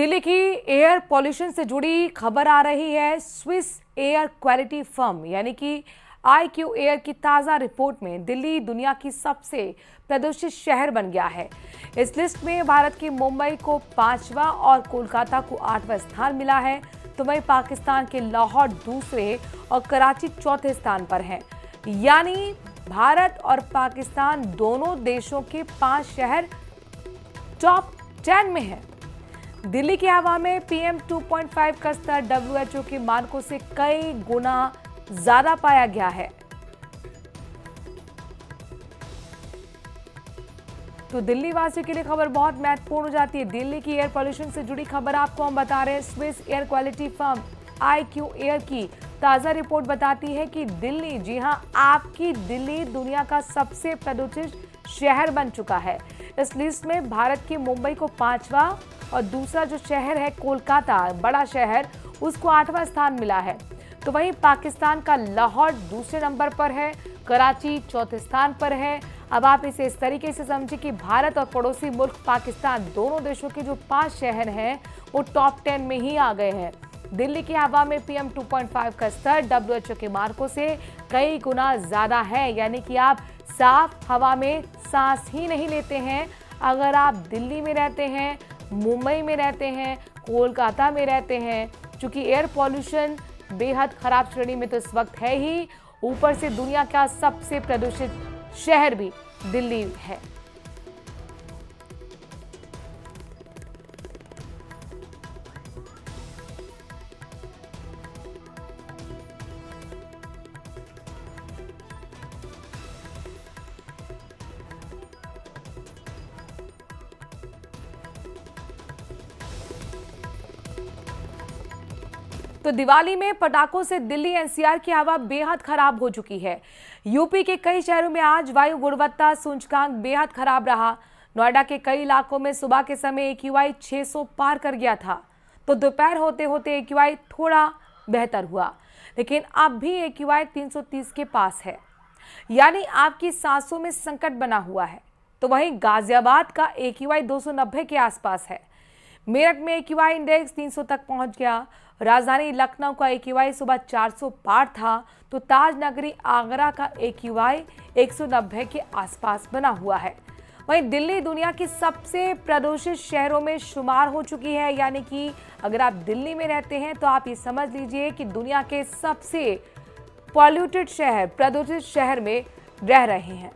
दिल्ली की air pollution से जुड़ी खबर आ रही है। स्विस एयर क्वालिटी फर्म यानी कि IQ एयर की ताज़ा रिपोर्ट में दिल्ली दुनिया की सबसे प्रदूषित शहर बन गया है। इस लिस्ट में भारत की मुंबई को 5वां और कोलकाता को 8वां स्थान मिला है, तो वहीं पाकिस्तान के लाहौर दूसरे और कराची चौथे स्थान पर है। यानी भारत और पाकिस्तान दोनों देशों के 5 शहर टॉप 10 में है। दिल्ली की हवा में PM 2.5 का स्तर WHO के मानकों से कई गुना ज्यादा पाया गया है। तो दिल्ली वासियों के लिए खबर बहुत महत्वपूर्ण हो जाती है। दिल्ली की एयर पोल्यूशन से जुड़ी खबर आपको हम बता रहे हैं। Swiss air quality firm IQ air की ताजा रिपोर्ट बताती है कि दिल्ली, जी हां, आपकी दिल्ली दुनिया का सबसे प्रदूषित शहर बन चुका है। इस लिस्ट में भारत की मुंबई को 5वां और दूसरा जो शहर है कोलकाता, बड़ा शहर, उसको 8वां स्थान मिला है। तो वहीं पाकिस्तान का लाहौर दूसरे नंबर पर है, कराची चौथे स्थान पर है। अब आप इसे इस तरीके से समझिए कि भारत और पड़ोसी मुल्क पाकिस्तान दोनों देशों के जो 5 शहर हैं वो टॉप 10 में ही आ गए हैं। दिल्ली की हवा में PM 2.5 का स्तर WHO के मार्कों से कई गुना ज्यादा है। यानी कि आप साफ हवा में सांस ही नहीं लेते हैं। अगर आप दिल्ली में रहते हैं, मुंबई में रहते हैं, कोलकाता में रहते हैं, क्योंकि एयर पॉल्यूशन बेहद खराब श्रेणी में तो इस वक्त है ही, ऊपर से दुनिया का सबसे प्रदूषित शहर भी दिल्ली है। तो दिवाली में पटाखों से दिल्ली NCR की हवा बेहद खराब हो चुकी है। यूपी के कई शहरों में आज वायु गुणवत्ता सूचकांक बेहद खराब रहा। नोएडा के कई इलाकों में सुबह के समय AQI 600 पार कर गया था, तो दोपहर होते होते AQI थोड़ा बेहतर हुआ, लेकिन अब भी AQI 330 के पास है। यानी आपकी सांसों में संकट बना हुआ है। तो वहीं गाजियाबाद का AQI 290 के आसपास है। मेरठ में AQI इंडेक्स 300 तक पहुंच गया। राजधानी लखनऊ का AQI सुबह 400 पार था, तो ताज नगरी आगरा का AQI 190 के आसपास बना हुआ है। वहीं दिल्ली दुनिया की सबसे प्रदूषित शहरों में शुमार हो चुकी है। यानी कि अगर आप दिल्ली में रहते हैं तो आप ये समझ लीजिए कि दुनिया के सबसे पॉल्यूटेड शहर, प्रदूषित शहर में रह रहे हैं।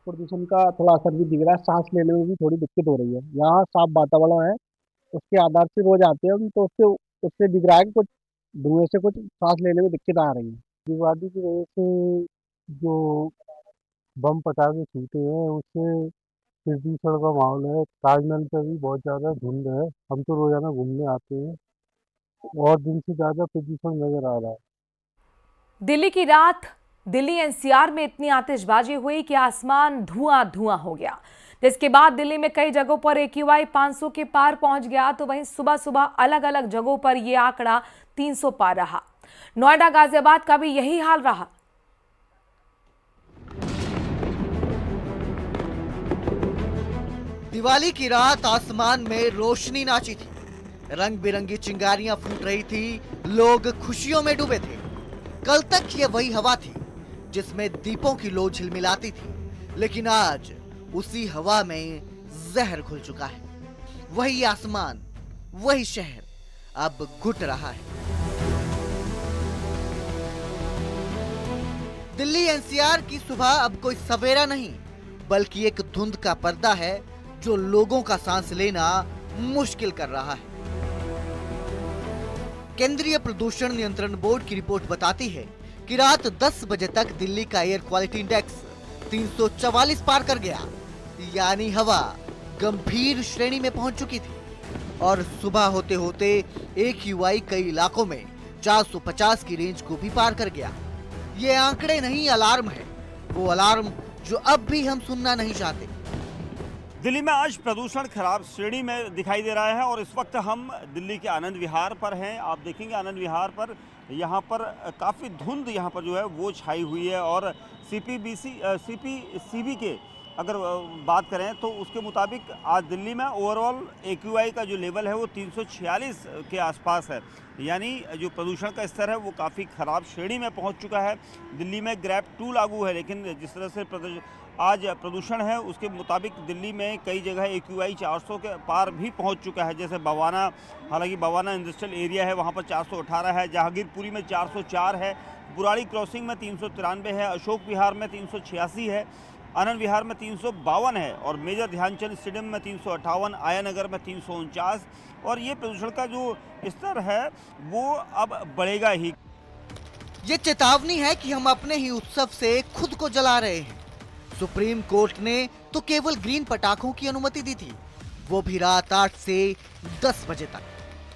प्रदूषण का थोड़ा असर भी दिख रहा है, सांस लेने में भी थोड़ी दिक्कत हो रही है। यहाँ साफ वातावरण है, उसके आधार से रोज आते हैं हम, तो उससे उससे दिख रहा है कि कुछ धुएं से कुछ सांस लेने में दिक्कत आ रही है। दिवाली की वजह से जो बम पटाखे छूटे हैं उससे प्रदूषण का माहौल है। ताजमहल पे भी बहुत ज़्यादा धुंध है। हम तो रोजाना घूमने आते हैं और दिन से ज़्यादा प्रदूषण नजर आ रहा है। दिल्ली की रात दिल्ली NCR में इतनी आतिशबाजी हुई कि आसमान धुआं धुआं हो गया, जिसके बाद दिल्ली में कई जगहों पर AQI 500 के पार पहुंच गया। तो वहीं सुबह सुबह अलग अलग जगहों पर यह आंकड़ा 300 पार रहा। नोएडा, गाजियाबाद का भी यही हाल रहा। दिवाली की रात आसमान में रोशनी नाची थी, रंग बिरंगी चिंगारियां फूट रही थी, लोग खुशियों में डूबे थे। कल तक ये वही हवा थी जिसमें दीपों की लो झिलमिलाती थी, लेकिन आज उसी हवा में जहर घुल चुका है। वही आसमान, वही शहर अब घुट रहा है। दिल्ली NCR की सुबह अब कोई सवेरा नहीं, बल्कि एक धुंध का पर्दा है जो लोगों का सांस लेना मुश्किल कर रहा है। केंद्रीय प्रदूषण नियंत्रण बोर्ड की रिपोर्ट बताती है कि रात 10 बजे तक दिल्ली का एयर क्वालिटी इंडेक्स 344 पार कर गया, यानी हवा गंभीर श्रेणी में पहुंच चुकी थी। और सुबह होते होते AQI कई इलाकों में 450 की रेंज को भी पार कर गया। ये आंकड़े नहीं, अलार्म है, वो अलार्म जो अब भी हम सुनना नहीं चाहते। दिल्ली में आज प्रदूषण खराब श्रेणी में दिखाई दे रहा है और इस वक्त हम दिल्ली के आनंद विहार पर हैं। आप देखेंगे आनंद विहार पर यहाँ पर काफ़ी धुंध यहाँ पर जो है वो छाई हुई है और CPCB के अगर बात करें तो उसके मुताबिक आज दिल्ली में ओवरऑल AQI का जो लेवल है वो 346 के आसपास है, यानी जो प्रदूषण का स्तर है वो काफ़ी ख़राब श्रेणी में पहुंच चुका है। दिल्ली में ग्रैप 2 लागू है, लेकिन जिस तरह से आज प्रदूषण है उसके मुताबिक दिल्ली में कई जगह AQI 400 के पार भी पहुंच चुका है। जैसे बवाना, हालांकि बवाना इंडस्ट्रियल एरिया है, वहां पर 418 है, जहांगीरपुरी में 404 है, बुराड़ी क्रॉसिंग में 393 है, अशोक विहार में 386 है, आनंद विहार में 352 है और मेजर ध्यानचंद स्टेडियम में 358, आया नगर में 349। और ये प्रदूषण का जो स्तर है वो अब बढ़ेगा ही। ये चेतावनी है कि हम अपने ही उत्सव से खुद को जला रहे हैं। सुप्रीम कोर्ट ने तो केवल ग्रीन पटाखों की अनुमति दी थी, वो भी रात 8 से 10 बजे तक,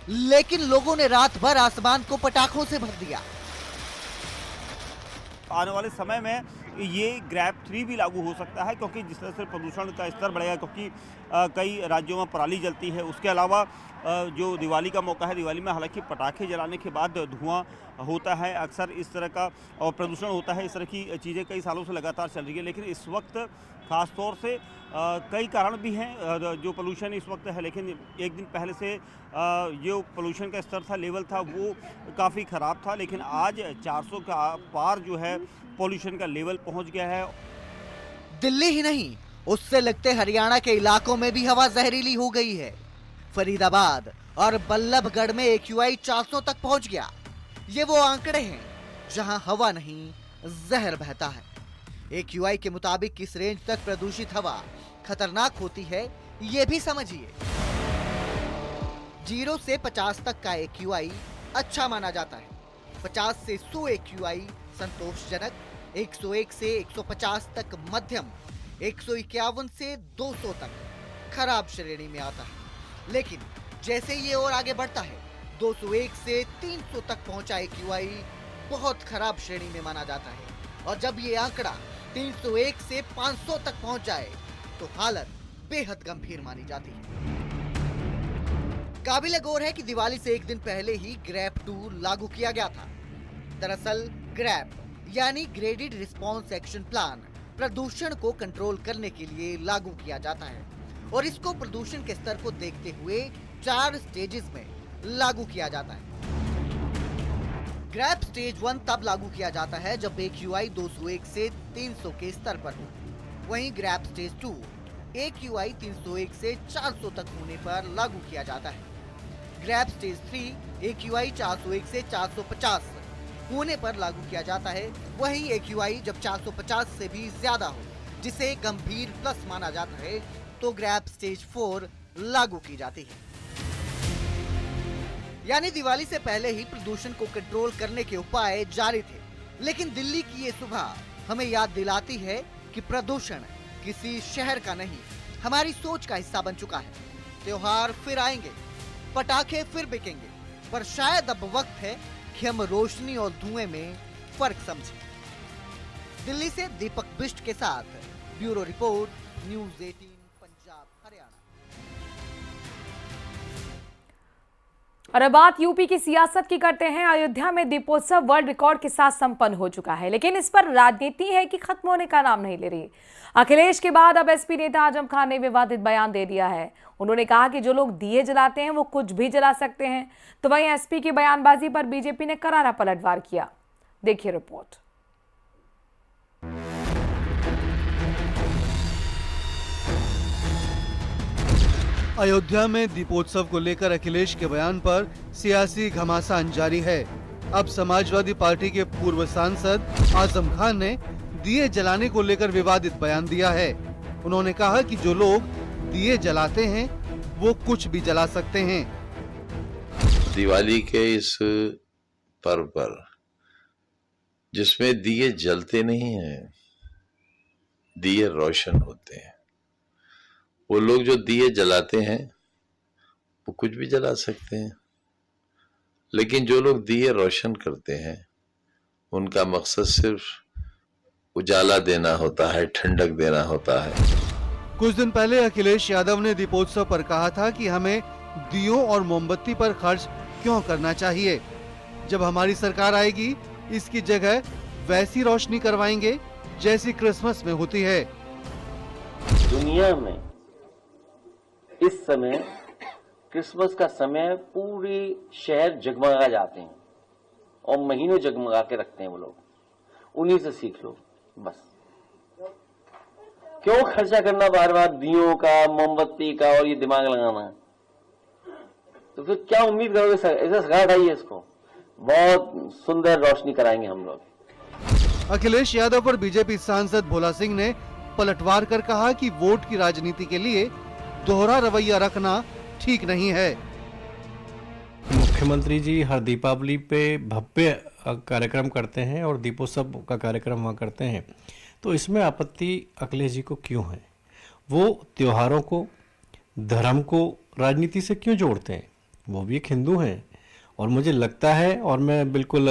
लेकिन लोगों ने रात भर आसमान को पटाखों से भर दिया। आने वाले समय में ये ग्रैप 3 भी लागू हो सकता है, क्योंकि जिस तरह से प्रदूषण का स्तर बढ़ेगा, क्योंकि कई राज्यों में पराली जलती है। उसके अलावा जो दिवाली का मौका है, दिवाली में हालांकि पटाखे जलाने के बाद धुआं होता है, अक्सर इस तरह का और प्रदूषण होता है। इस तरह की चीज़ें कई सालों से लगातार चल रही है, लेकिन इस वक्त ख़ास तौर से कई कारण भी हैं जो पोल्यूशन इस वक्त है। लेकिन एक दिन पहले से जो पोल्यूशन का स्तर था, लेवल था, वो काफ़ी ख़राब था, लेकिन आज 400 का पार जो है पोल्यूशन का लेवल पहुंच गया है। दिल्ली ही नहीं, उससे लगते हरियाणा के इलाकों में भी हवा जहरीली हो गई है। फरीदाबाद और बल्लभगढ़ में AQI 400 तक पहुंच गया। ये वो आंकड़े हैं जहां हवा नहीं, जहर बहता है। AQI के मुताबिक किस रेंज तक प्रदूषित हवा खतरनाक होती है, ये भी समझिए। 0 से 50 तक का AQI अच्छा माना जाता है। 50 से 100 AQI संतोषजनक, 101 से 150 तक मध्यम, 151 से 200 तक खराब श्रेणी में आता है। लेकिन जैसे ये और आगे बढ़ता है, 201 से 300 तक पहुंचा AQI बहुत खराब श्रेणी में माना जाता है। और जब ये आंकड़ा 301 से 500 तक पहुंच जाए तो हालत बेहद गंभीर मानी जाती है। काबिल गौर है कि दिवाली से एक दिन पहले ही ग्रैप 2 लागू किया गया था। दरअसल ग्रैप यानी ग्रेडेड रिस्पॉन्स एक्शन प्लान प्रदूषण को कंट्रोल करने के लिए लागू किया जाता है और इसको प्रदूषण के स्तर को देखते हुए 4 स्टेजेस में लागू किया जाता है। ग्रैप स्टेज 1 तब लागू किया जाता है जब AQI 201 से 300 के स्तर पर हो। वहीं ग्रैप स्टेज 2 AQI 301 से 400 तक होने पर लागू किया जाता है। ग्रैप स्टेज 3 AQI 401 से 450 होने पर लागू किया जाता है। वहीं AQI जब 450 से भी ज्यादा हो, जिसे गंभीर प्लस माना जाता है, तो ग्रैप स्टेज 4 लागू की जाती है। यानी दिवाली से पहले ही प्रदूषण को कंट्रोल करने के उपाय जारी थे। लेकिन दिल्ली की ये सुबह हमें याद दिलाती है कि प्रदूषण किसी शहर का नहीं, हमारी सोच का हिस्सा बन चुका है। त्योहार फिर आएंगे, पटाखे फिर बिकेंगे, पर शायद अब वक्त है कि हम रोशनी और धुएं में फर्क समझें। दिल्ली से दीपक बिष्ट के साथ bureau report, news 18 Punjab Haryana. और अब बात यूपी की सियासत की करते हैं। अयोध्या में दीपोत्सव वर्ल्ड रिकॉर्ड के साथ संपन्न हो चुका है, लेकिन इस पर राजनीति है कि खत्म होने का नाम नहीं ले रही। अखिलेश के बाद अब एसपी नेता आजम खान ने विवादित बयान दे दिया है। उन्होंने कहा कि जो लोग दिए जलाते हैं वो कुछ भी जला सकते हैं। तो वहीं एसपी की बयानबाजी पर बीजेपी ने करारा पलटवार किया। देखिए रिपोर्ट। अयोध्या में दीपोत्सव को लेकर अखिलेश के बयान पर सियासी घमासान जारी है। अब समाजवादी पार्टी के पूर्व सांसद आजम खान ने दिए जलाने को लेकर विवादित बयान दिया है। उन्होंने कहा कि जो लोग दिए जलाते हैं वो कुछ भी जला सकते हैं। दिवाली के इस पर्व पर जिसमें दिए जलते नहीं हैं, दिए रोशन होते हैं। वो लोग जो दिए जलाते हैं वो कुछ भी जला सकते हैं, लेकिन जो लोग दिए रोशन करते हैं उनका मकसद सिर्फ उजाला देना होता है, ठंडक देना होता है। कुछ दिन पहले अखिलेश यादव ने दीपोत्सव पर कहा था कि हमें दियों और मोमबत्ती पर खर्च क्यों करना चाहिए। जब हमारी सरकार आएगी इसकी जगह वैसी रोशनी करवाएंगे जैसी क्रिसमस में होती है। दुनिया में इस समय क्रिसमस का समय पूरे शहर जगमगा जाते हैं और महीनों जगमगा के रखते हैं वो लोग। उन्हीं से सीख लो बस। क्यों खर्चा करना बार बार दियों का, मोमबत्ती का और ये दिमाग लगाना? तो फिर क्या उम्मीद करोगे? ऐसा सिखा है इसको, बहुत सुंदर रोशनी कराएंगे हम लोग। अखिलेश यादव पर बीजेपी सांसद भोला सिंह ने पलटवार कर कहा कि वोट की राजनीति के लिए दोहरा रवैया रखना ठीक नहीं है। मुख्यमंत्री जी हर दीपावली पे भव्य कार्यक्रम करते हैं और दीपोत्सव का कार्यक्रम वहाँ करते हैं, तो इसमें आपत्ति अखिलेश जी को क्यों है? वो त्योहारों को, धर्म को राजनीति से क्यों जोड़ते हैं? वो भी एक हिंदू हैं और मुझे लगता है, और मैं बिल्कुल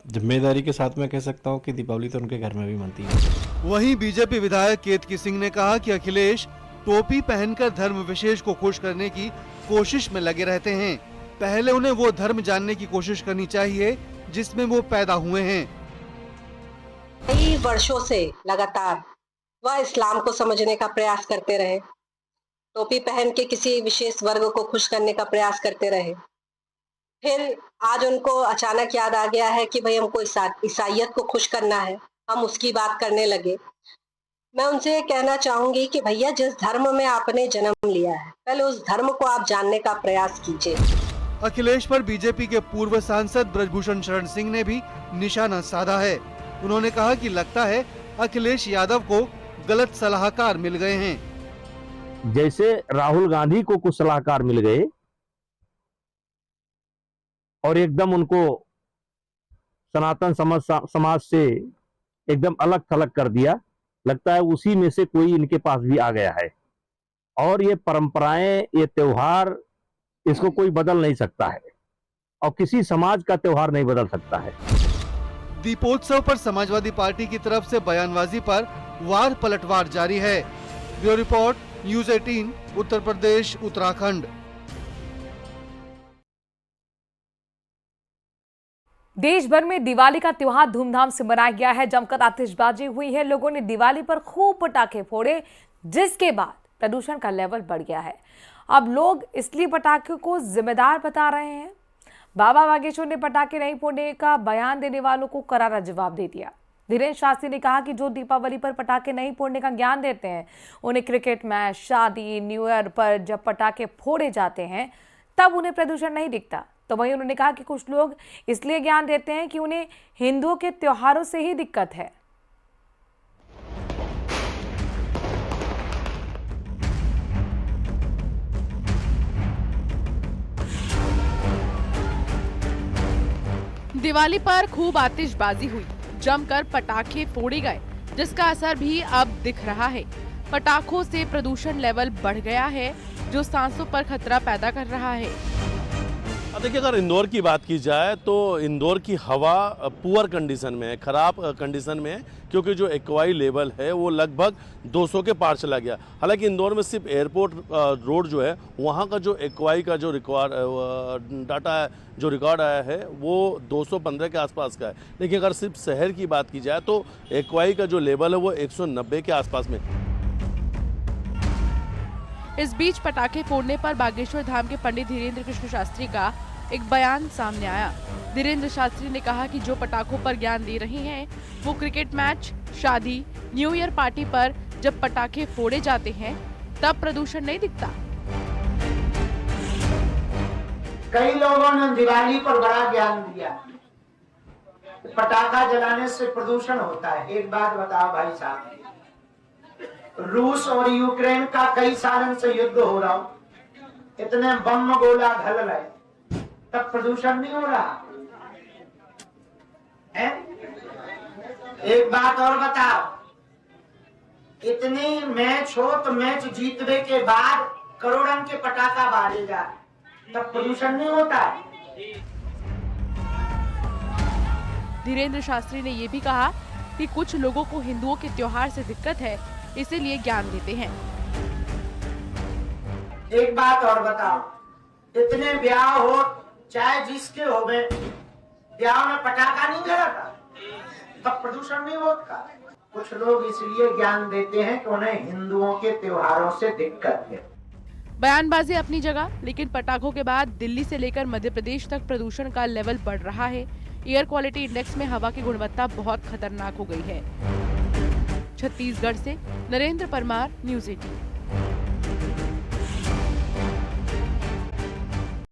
जिम्मेदारी के साथ मैं कह सकता हूँ कि दीपावली तो उनके घर में भी मनती है। वहीं बीजेपी विधायक केतकी सिंह ने कहा कि अखिलेश टोपी पहनकर धर्म विशेष को खुश करने की कोशिश में लगे रहते हैं। पहले उन्हें वो धर्म जानने की कोशिश करनी चाहिए जिसमें वो पैदा हुए हैं। कई वर्षों से लगातार वह इस्लाम को समझने का प्रयास करते रहे, टोपी पहन के किसी विशेष वर्ग को खुश करने का प्रयास करते रहे। फिर आज उनको अचानक याद आ गया है कि भाई हमको ईसाइयत को खुश करना है, हम उसकी बात करने लगे। मैं उनसे कहना चाहूंगी कि भैया, जिस धर्म में आपने जन्म लिया है, पहले उस धर्म को आप जानने का प्रयास कीजिए। अखिलेश पर बीजेपी के पूर्व सांसद ब्रजभूषण शरण सिंह ने भी निशाना साधा है। उन्होंने कहा कि लगता है अखिलेश यादव को गलत सलाहकार मिल गए हैं। जैसे राहुल गांधी को कुछ सलाहकार मिल गए और एकदम उनको सनातन समाज से एकदम अलग थलग कर दिया, लगता है उसी में से कोई इनके पास भी आ गया है। और ये परंपराएं, ये त्योहार, इसको कोई बदल नहीं सकता है और किसी समाज का त्योहार नहीं बदल सकता है। दीपोत्सव पर समाजवादी पार्टी की तरफ से बयानबाजी पर वार पलटवार जारी है। Bureau report, news 18, Uttar Pradesh, Uttarakhand. देश भर में दिवाली का त्योहार धूमधाम से मनाया गया है। जमकर आतिशबाजी हुई है, लोगों ने दिवाली पर खूब पटाखे फोड़े, जिसके बाद प्रदूषण का लेवल बढ़ गया है। अब लोग इसलिए पटाखे को जिम्मेदार बता रहे हैं। बाबा बागेश्वर ने पटाखे नहीं फोड़ने का बयान देने वालों को करारा जवाब दे दिया। धीरेन्द्र शास्त्री ने कहा कि जो दीपावली पर पटाखे नहीं फोड़ने का ज्ञान देते हैं, उन्हें क्रिकेट मैच, शादी, न्यू ईयर पर जब पटाखे फोड़े जाते हैं तब उन्हें प्रदूषण नहीं दिखता। तो वहीं उन्होंने कहा कि कुछ लोग इसलिए ज्ञान देते हैं कि उन्हें हिंदुओं के त्योहारों से ही दिक्कत है। दिवाली पर खूब आतिशबाजी हुई, जमकर पटाखे फोड़े गए, जिसका असर भी अब दिख रहा है। पटाखों से प्रदूषण लेवल बढ़ गया है, जो सांसों पर खतरा पैदा कर रहा है। देखिए, अगर इंदौर की बात की जाए तो इंदौर की हवा पुअर कंडीशन में है, ख़राब कंडीशन में है, क्योंकि जो एक्वाई लेवल है वो लगभग 200 के पार चला गया। हालांकि इंदौर में सिर्फ एयरपोर्ट रोड जो है, वहाँ का जो एक्वाई का जो रिकॉर्ड आया है वो 215 के आसपास का है। लेकिन अगर सिर्फ शहर की बात की जाए तो एक्वाई का जो लेवल है वो 190 के आसपास में। इस बीच पटाखे फोड़ने पर बागेश्वर धाम के पंडित धीरेन्द्र कृष्ण शास्त्री का एक बयान सामने आया। धीरेन्द्र शास्त्री ने कहा कि जो पटाखों पर ज्ञान दे रही हैं, वो क्रिकेट मैच, शादी, न्यू ईयर पार्टी पर जब पटाखे फोड़े जाते हैं तब प्रदूषण नहीं दिखता। कई लोगों ने दिवाली पर बड़ा ज्ञान दिया, पटाखा जलाने से प्रदूषण होता है। एक बात बताओ भाई साहब, रूस और यूक्रेन का कई सालों से युद्ध हो रहा हो, इतने बम गोला घल रहे, तब प्रदूषण नहीं हो रहा है? एक बात और बताओ, इतनी मैच हो तो मैच जीतने के बाद करोड़ों के पटाखा बारे जाए, तब प्रदूषण नहीं होता है। धीरेन्द्र शास्त्री ने ये भी कहा कि कुछ लोगों को हिंदुओं के त्योहार से दिक्कत है, इसीलिए ज्ञान देते हैं। एक बात और बताओ, इतने ब्याह हो, चाहे जिसके हो गए, ब्याह में पटाखा नहीं जलाता, तब प्रदूषण नहीं होता। कुछ लोग इसलिए ज्ञान देते हैं कि उन्हें हिंदुओं के त्योहारों से दिक्कत है। बयानबाजी अपनी जगह, लेकिन पटाखों के बाद दिल्ली से लेकर मध्य प्रदेश तक प्रदूषण का लेवल बढ़ रहा है। एयर क्वालिटी इंडेक्स में हवा की गुणवत्ता बहुत खतरनाक हो गई है। छत्तीसगढ़ से नरेंद्र परमार, न्यूज़ 18।